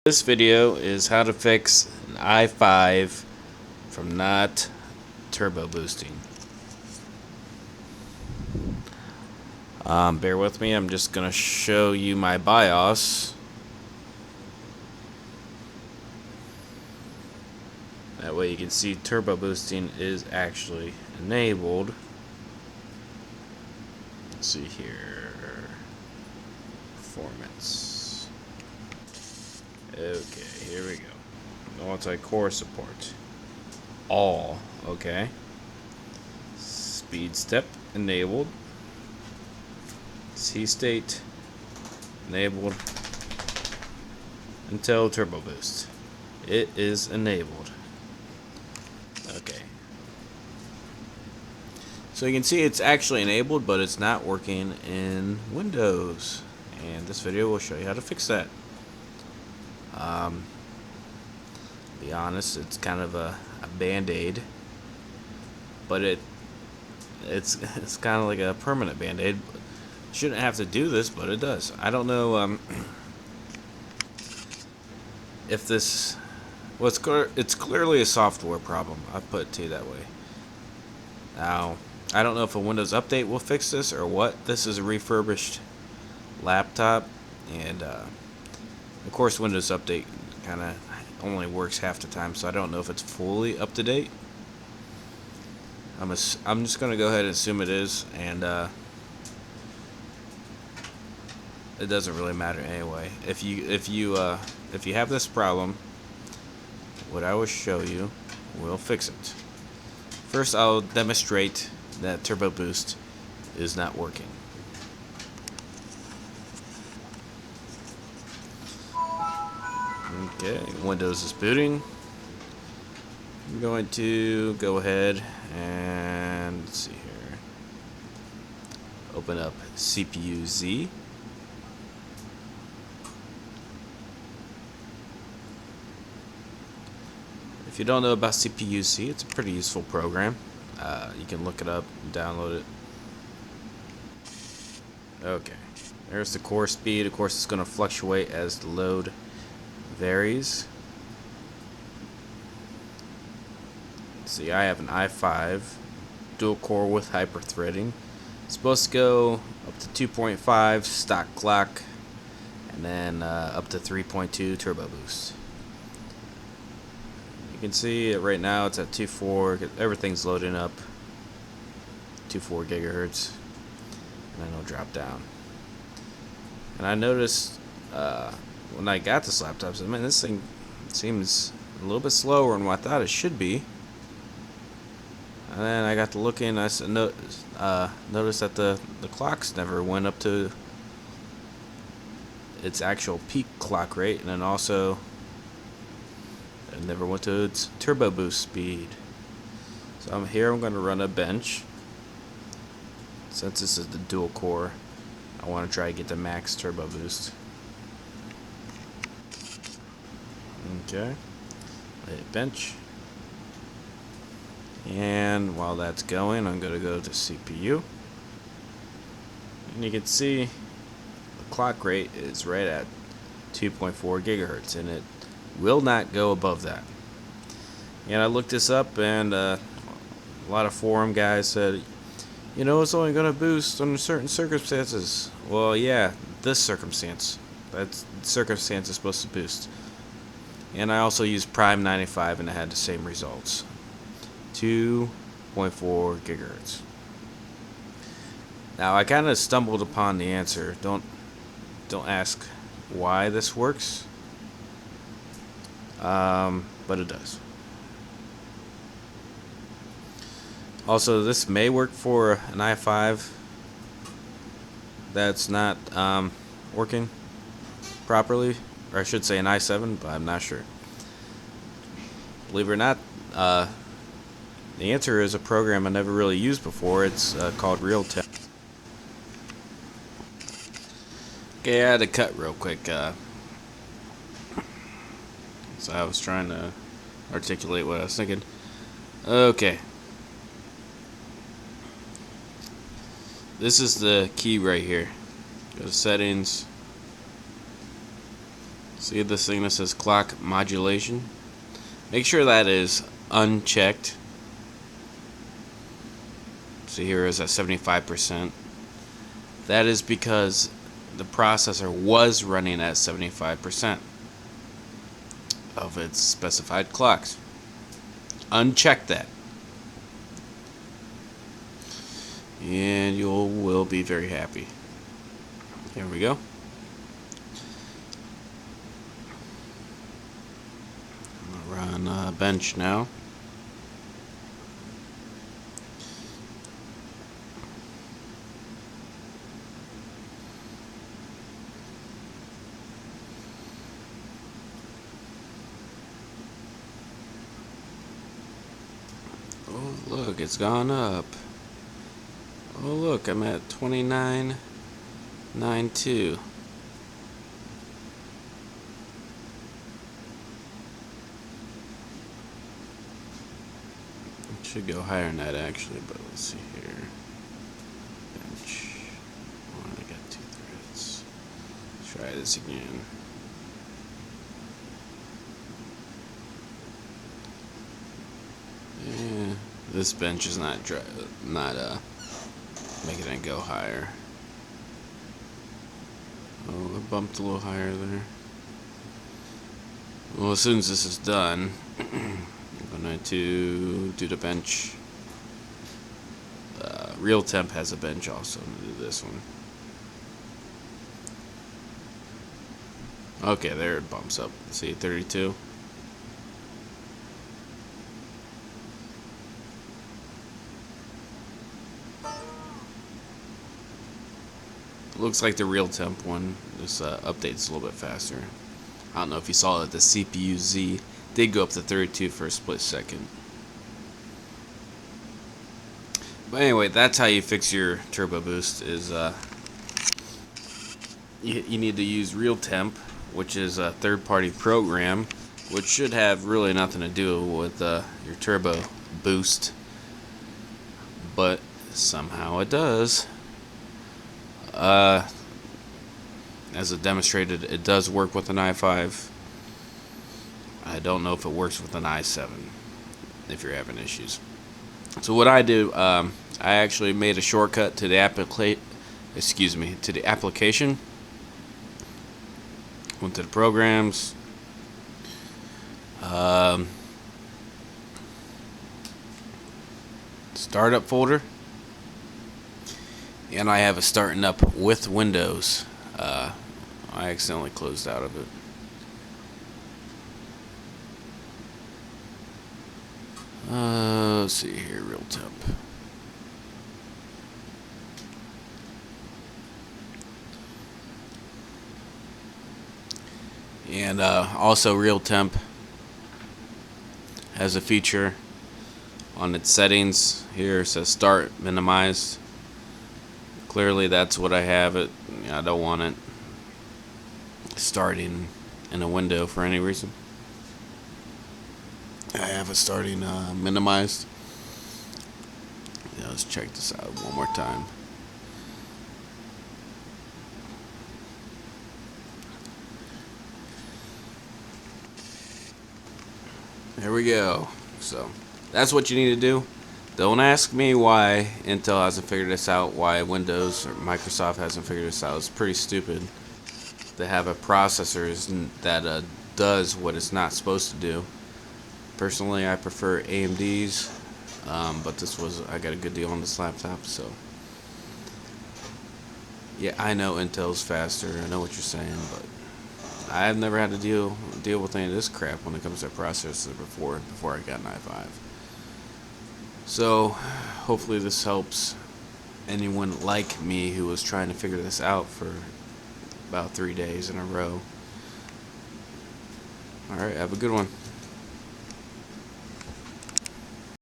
This video is how to fix an i5 from not turbo boosting. Bear with me, I'm just going to show you my BIOS. That way you can see turbo boosting is actually enabled. Let's see here. Performance. Okay, here we go. Multi-core support. All, okay. Speed step enabled. C state enabled until turbo boost. It is enabled. Okay. So you can see it's actually enabled, but it's not working in Windows. And this video will show you how to fix that. Be honest, it's kind of a band-aid, but it's kind of like a permanent band-aid. Shouldn't have to do this, but it does. I don't know if this it's clearly a software problem. I put it to you that way. Now, I don't know if a Windows update will fix this or what. This is a refurbished laptop, and of course Windows update kind of only works half the time, so I don't know if it's fully up to date. I'm just gonna go ahead and assume it is, and it doesn't really matter anyway. If you have this problem, what I will show you will fix it. First, I'll demonstrate that turbo boost is not working. Okay, Windows is booting. I'm going to go ahead and let's see here. Open up CPU-Z. If you don't know about CPU-Z, it's a pretty useful program. You can look it up and download it. Okay, there's the core speed. Of course, it's going to fluctuate as the load varies. See, I have an i5 dual core with hyper-threading. It's supposed to go up to 2.5 stock clock, and then up to 3.2 turbo boost. You can see right now it's at 2.4. Everything's loading up. 2.4 gigahertz, and then it'll drop down. And I noticed when I got this laptop, I said, man, this thing seems a little bit slower than what I thought it should be. And then I got to looking, I noticed that the clocks never went up to its actual peak clock rate, and then also it never went to its turbo boost speed. So I'm going to run a bench. Since this is the dual core, I want to try to get the max turbo boost. Okay, hit bench, and while that's going, I'm going to go to CPU, and you can see the clock rate is right at 2.4 gigahertz, and it will not go above that. And I looked this up, and a lot of forum guys said, you know, it's only going to boost under certain circumstances. Well, yeah, this circumstance. That circumstance is supposed to boost. And I also used Prime 95, and I had the same results. 2.4 gigahertz. Now, I kind of stumbled upon the answer. Don't ask why this works. But it does. Also, this may work for an i5 that's not working properly, or I should say an i7, but I'm not sure. Believe it or not, the answer is a program I never really used before. It's called Realtek. Okay, I had to cut real quick. So I was trying to articulate what I was thinking. Okay. This is the key right here. Go to settings, See this thing that says clock modulation? Make sure that is unchecked. See, here is at 75%. That is because the processor was running at 75% of its specified clocks. Uncheck that, and you will be very happy. Here we go. I'm gonna run bench now. Oh, look, it's gone up. Oh, look, I'm at 29.92. It should go higher than that, actually, but let's see here. Bench. Oh, I got 2 threads. Let's try this again. Yeah, this bench is not making it go higher. Oh, it bumped a little higher there. Well, as soon as this is done, I'm going to do the bench. Real Temp has a bench also. I'm going to do this one. Okay, there it bumps up. See, 32. Looks like the Real Temp one just updates a little bit faster. I don't know if you saw that the CPU Z did go up to 32 for a split second. But anyway, that's how you fix your turbo boost. Is you need to use Real Temp, which is a third-party program, which should have really nothing to do with your turbo boost, but somehow it does. As it demonstrated, it does work with an i5. I don't know if it works with an i7 if you're having issues. So what I do, I actually made a shortcut to the application. Went to the programs. Startup folder. And I have it starting up with Windows. I accidentally closed out of it. Let's see here, Real Temp. And also Real Temp has a feature on its settings. Here it says Start Minimized. Clearly that's what I have it. I don't want it starting in a window for any reason. I have it starting minimized. Yeah, let's check this out one more time. There we go. So that's what you need to do. Don't ask me why Intel hasn't figured this out, why Windows or Microsoft hasn't figured this out. It's pretty stupid to have a processor that does what it's not supposed to do. Personally, I prefer AMD's, but I got a good deal on this laptop, so. Yeah, I know Intel's faster, I know what you're saying, but I've never had to deal with any of this crap when it comes to a processor before I got an i5. So, hopefully this helps anyone like me who was trying to figure this out for about 3 days in a row. Alright, have a good one.